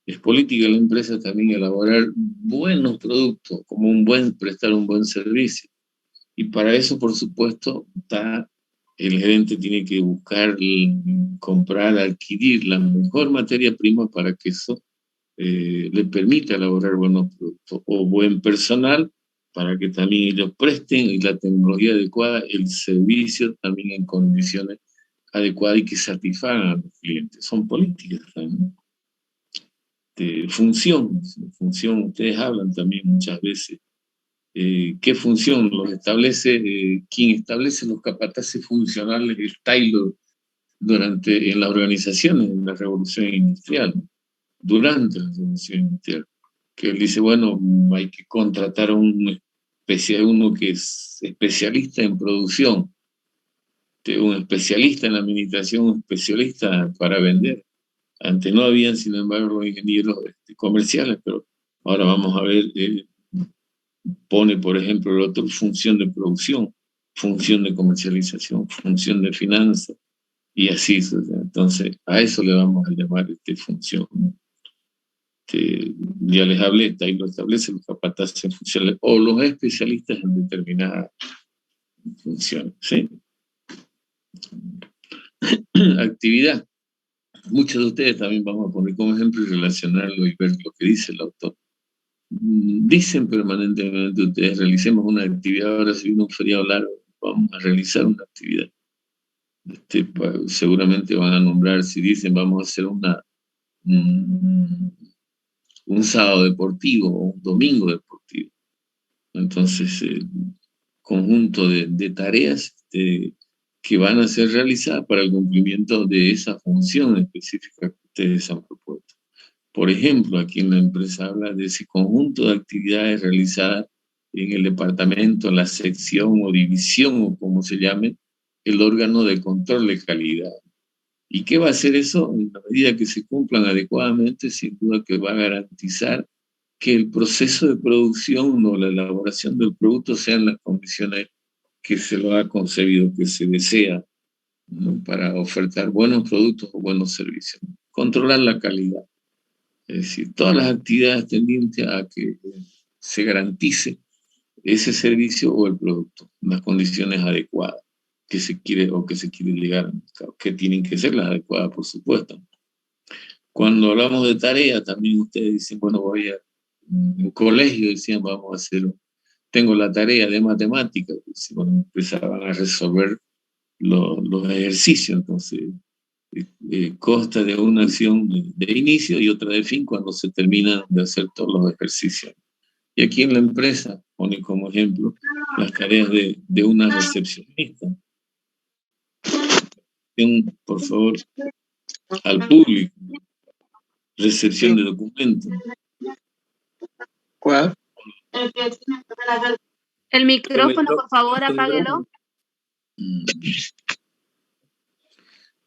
Es política de la empresa también elaborar buenos productos, como prestar un buen servicio. Y para eso, por supuesto, el gerente tiene que buscar, comprar, adquirir la mejor materia prima para que eso le permita elaborar buenos productos, o buen personal para que también ellos presten y la tecnología adecuada, el servicio también en condiciones adecuadas y que satisfagan a los clientes. Son políticas también. Función, ustedes hablan también muchas veces. ¿Qué función los establece? Quien establece los capataces funcionales es Taylor en las organizaciones de la Revolución Industrial, ¿no? Durante la Revolución Industrial, que él dice, bueno, hay que contratar a uno que es especialista en producción, un especialista en la administración, un especialista para vender. Antes no habían, sin embargo, los ingenieros comerciales, pero ahora vamos a ver, pone, por ejemplo, el otro, función de producción, función de comercialización, función de finanzas, y así. Entonces, a eso le vamos a llamar función. Ya les hablé, ahí lo establece los capataces funcionales o los especialistas en determinadas funciones, ¿sí? Actividad. Muchos de ustedes también vamos a poner como ejemplo y relacionarlo y ver lo que dice el autor. Dicen permanentemente ustedes, realicemos una actividad, ahora si viene un feriado largo, vamos a realizar una actividad. Seguramente van a nombrar, si dicen vamos a hacer un sábado deportivo o un domingo deportivo. Entonces, conjunto de tareas que van a ser realizadas para el cumplimiento de esa función específica que ustedes han propuesto. Por ejemplo, aquí en la empresa habla de ese conjunto de actividades realizadas en el departamento, la sección o división, o como se llame, el órgano de control de calidad. ¿Y qué va a hacer eso? En la medida que se cumplan adecuadamente, sin duda que va a garantizar que el proceso de producción o la elaboración del producto sean las condiciones que se lo ha concebido, que se desea ¿no? Para ofertar buenos productos o buenos servicios. Controlar la calidad. Es decir, todas las actividades tendientes a que se garantice ese servicio o el producto, en las condiciones adecuadas que se quiere o que se quiere llegar al mercado, que tienen que ser las adecuadas, por supuesto. Cuando hablamos de tarea, también ustedes dicen, bueno, voy a un colegio, decían, vamos a hacer, tengo la tarea de matemáticas, pues, bueno, empezaban a resolver los ejercicios, entonces consta de una acción de inicio y otra de fin cuando se terminan de hacer todos los ejercicios. Y aquí en la empresa, pone como ejemplo, las tareas de una recepcionista. Por favor, al público, recepción de documentos. ¿Cuál? El micrófono, por favor, apáguelo.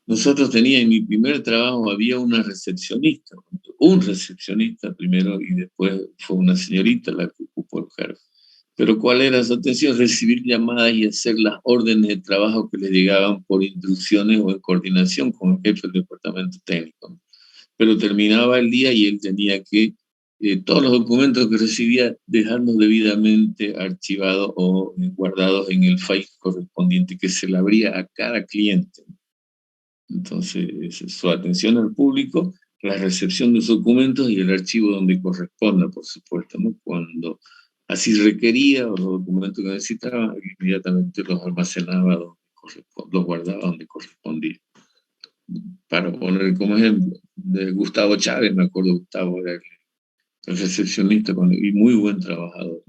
Nosotros teníamos, en mi primer trabajo había una recepcionista, un recepcionista primero y después fue una señorita la que ocupó el cargo. Pero ¿cuál era su atención? Recibir llamadas y hacer las órdenes de trabajo que le llegaban por instrucciones o en coordinación con el jefe del departamento técnico. Pero terminaba el día y él tenía que, todos los documentos que recibía, dejarlos debidamente archivados o guardados en el file correspondiente que se le abría a cada cliente. Entonces, su atención al público, la recepción de sus documentos y el archivo donde corresponda, por supuesto, ¿no? Cuando así requería o los documentos que necesitaba, inmediatamente los almacenaba donde los guardaba donde correspondía. Para poner como ejemplo, de Gustavo Chávez, me acuerdo, Gustavo era el recepcionista y muy buen trabajador.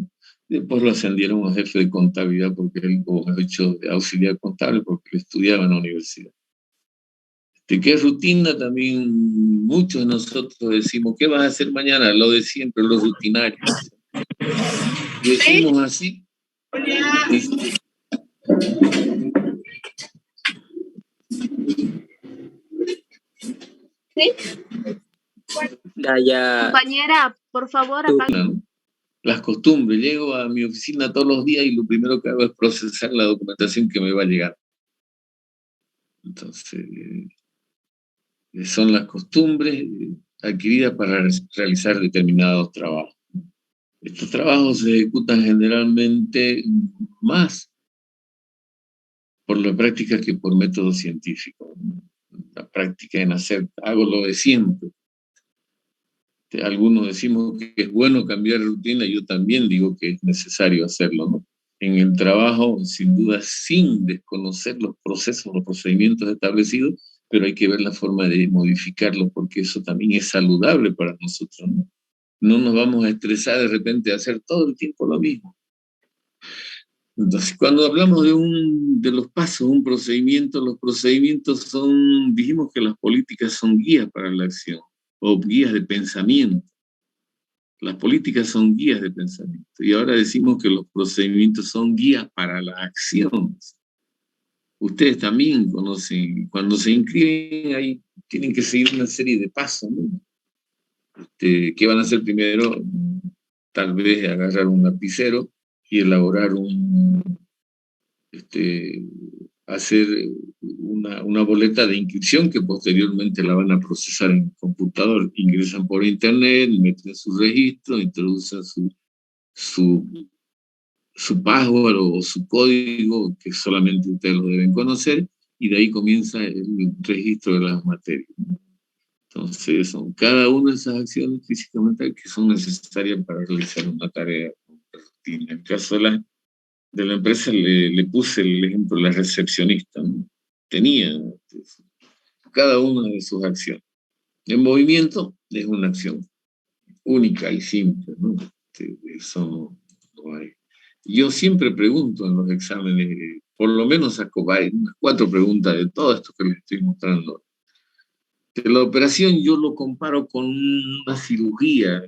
Después lo ascendieron a jefe de contabilidad porque él, o hecho de auxiliar contable porque él estudiaba en la universidad. ¿Qué rutina? También muchos de nosotros decimos, ¿qué vas a hacer mañana? Lo de siempre, lo rutinario. Decimos así. ¿Sí? Ya. Compañera, por favor, apague. Las costumbres. Llego a mi oficina todos los días y lo primero que hago es procesar la documentación que me va a llegar. Entonces, son las costumbres adquiridas para realizar determinados trabajos. Estos trabajos se ejecutan generalmente más por la práctica que por método científico. La práctica en hacer, hago lo de siempre. Algunos decimos que es bueno cambiar rutina, yo también digo que es necesario hacerlo, ¿no? En el trabajo, sin duda, sin desconocer los procesos, los procedimientos establecidos, pero hay que ver la forma de modificarlos, porque eso también es saludable para nosotros, ¿no? No nos vamos a estresar de repente a hacer todo el tiempo lo mismo. Entonces, cuando hablamos de los pasos, un procedimiento, los procedimientos son, dijimos que las políticas son guías para la acción, o guías de pensamiento. Las políticas son guías de pensamiento, y ahora decimos que los procedimientos son guías para la acción. Ustedes también conocen, cuando se inscriben ahí, tienen que seguir una serie de pasos, ¿no? ¿Qué van a hacer primero? Tal vez agarrar un lapicero y elaborar hacer una boleta de inscripción que posteriormente la van a procesar en computador. Ingresan por internet, meten su registro, introducen su password o su código, que solamente ustedes lo deben conocer, y de ahí comienza el registro de las materias. Entonces, son cada una de esas acciones físicamente que son necesarias para realizar una tarea. En el caso de la empresa le puse el ejemplo de la recepcionista, ¿no? Tenía cada una de sus acciones. El movimiento es una acción única y simple, ¿no? Eso no hay. Yo siempre pregunto en los exámenes, por lo menos saco unas 4 preguntas de todo esto que les estoy mostrando. La operación yo lo comparo con una cirugía.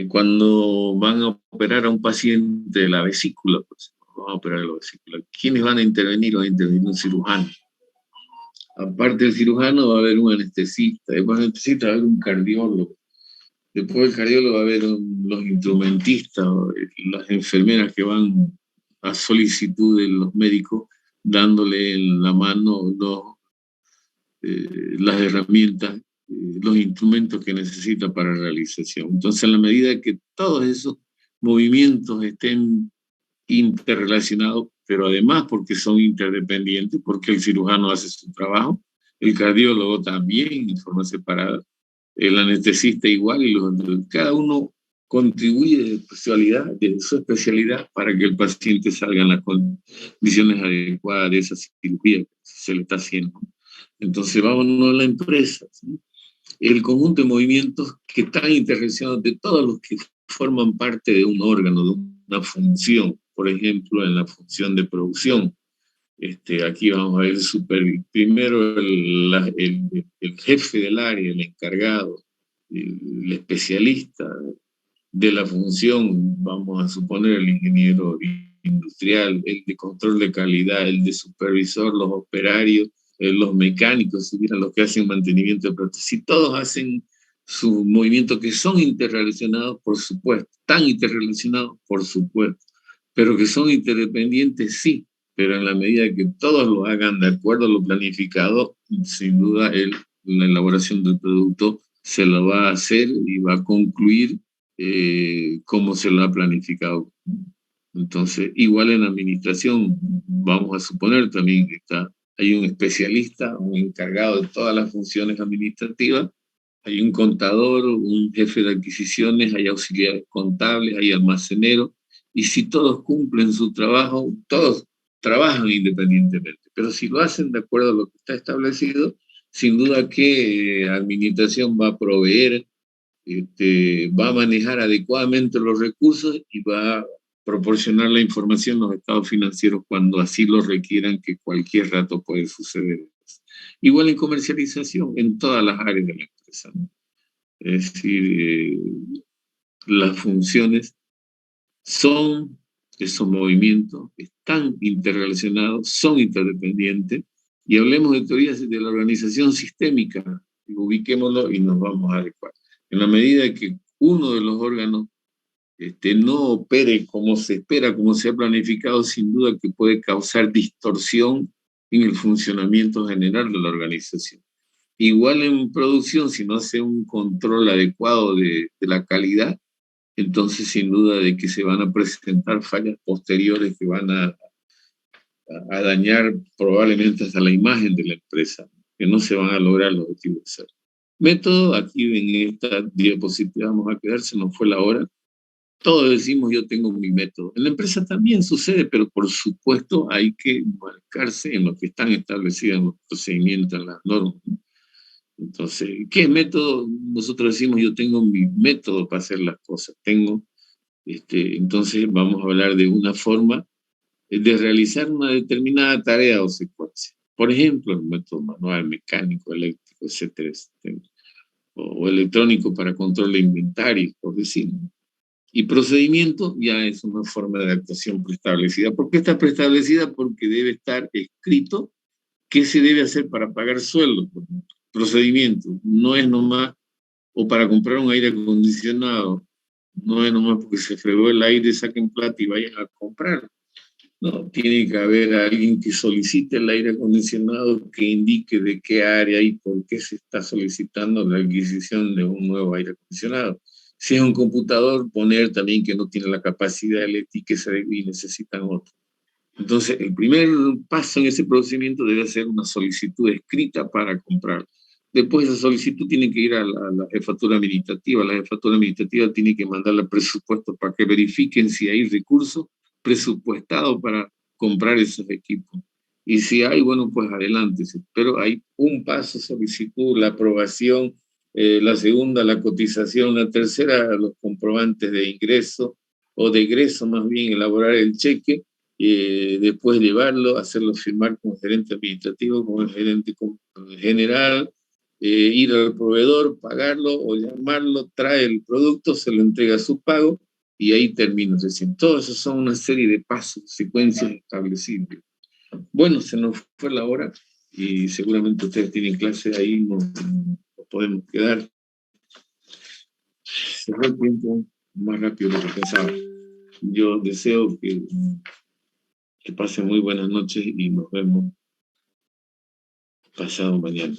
Cuando van a operar a un paciente de la vesícula, pues, van a operar la vesícula. ¿Quiénes van a intervenir? Va a intervenir un cirujano. Aparte del cirujano va a haber un anestesista, después del anestesista va a haber un cardiólogo, después del cardiólogo va a haber los instrumentistas, las enfermeras que van a solicitud de los médicos dándole en la mano las herramientas, los instrumentos que necesita para realización. Entonces, en la medida que todos esos movimientos estén interrelacionados, pero además porque son interdependientes, porque el cirujano hace su trabajo, el cardiólogo también en forma separada, el anestesista igual, y cada uno contribuye de su especialidad para que el paciente salga en las condiciones adecuadas de esa cirugía que se le está haciendo. Entonces, vámonos a la empresa, ¿sí? El conjunto de movimientos que están interrelacionados de todos los que forman parte de un órgano, de una función, por ejemplo, en la función de producción. Aquí vamos a ver primero el jefe del área, el encargado, el especialista de la función, vamos a suponer el ingeniero industrial, el de control de calidad, el de supervisor, los operarios, los mecánicos, si miran los que hacen mantenimiento de prótesis, todos hacen sus movimientos que son interrelacionados, por supuesto, tan interrelacionados, por supuesto, pero que son interdependientes, sí, pero en la medida que todos lo hagan de acuerdo a lo planificado, sin duda la elaboración del producto se lo va a hacer y va a concluir como se lo ha planificado. Entonces, igual en administración, vamos a suponer también que hay un especialista, un encargado de todas las funciones administrativas, hay un contador, un jefe de adquisiciones, hay auxiliares contables, hay almaceneros, y si todos cumplen su trabajo, todos trabajan independientemente, pero si lo hacen de acuerdo a lo que está establecido, sin duda que administración va a proveer, va a manejar adecuadamente los recursos y va a proporcionar la información a los estados financieros cuando así lo requieran, que cualquier rato puede suceder. Igual en comercialización, en todas las áreas de la empresa, ¿no? Es decir, las funciones son, esos movimientos están interrelacionados, son interdependientes, y hablemos de teorías de la organización sistémica, ubiquémoslo y nos vamos a adecuar. En la medida que uno de los órganos no opere como se espera, como se ha planificado, sin duda que puede causar distorsión en el funcionamiento general de la organización. Igual en producción, si no hace un control adecuado de la calidad, entonces sin duda de que se van a presentar fallas posteriores que van a dañar probablemente hasta la imagen de la empresa, que no se van a lograr los objetivos de ser. Método, aquí en esta diapositiva vamos a quedar, se nos fue la hora. Todos decimos yo tengo mi método. En la empresa también sucede, pero por supuesto hay que marcarse en lo que están establecidos en los procedimientos, en las normas. Entonces, ¿qué método? Nosotros decimos yo tengo mi método para hacer las cosas. Entonces vamos a hablar de una forma de realizar una determinada tarea o secuencia. Por ejemplo, el método manual, mecánico, eléctrico, etcétera, etcétera. O electrónico para control de inventario, por decirlo. Y procedimiento ya es una forma de actuación preestablecida. ¿Por qué está preestablecida? Porque debe estar escrito qué se debe hacer para pagar sueldo. Procedimiento, no es nomás, o para comprar un aire acondicionado, no es nomás porque se fregó el aire, saquen plata y vayan a comprar. No, tiene que haber alguien que solicite el aire acondicionado, que indique de qué área y por qué se está solicitando la adquisición de un nuevo aire acondicionado. Si es un computador, poner también que no tiene la capacidad eléctrica y necesitan otro. Entonces, el primer paso en ese procedimiento debe ser una solicitud escrita para comprar. Después esa solicitud tiene que ir a la jefatura administrativa. La jefatura administrativa tiene que mandarle presupuesto para que verifiquen si hay recursos presupuestados para comprar esos equipos. Y si hay, bueno, pues adelante. Pero hay un paso, solicitud, la aprobación, la segunda, la cotización, la tercera, los comprobantes de ingreso o de egreso, más bien, elaborar el cheque, después llevarlo, hacerlo firmar como gerente administrativo, como gerente general, ir al proveedor, pagarlo o llamarlo, trae el producto, se lo entrega a su pago y ahí termina. Es decir, todo eso son una serie de pasos, secuencias establecibles. Bueno, se nos fue la hora y seguramente ustedes tienen clase ahí, nos podemos quedar. Se fue el tiempo más rápido de lo que pensaba. Yo deseo que Que pasen muy buenas noches y nos vemos pasado mañana.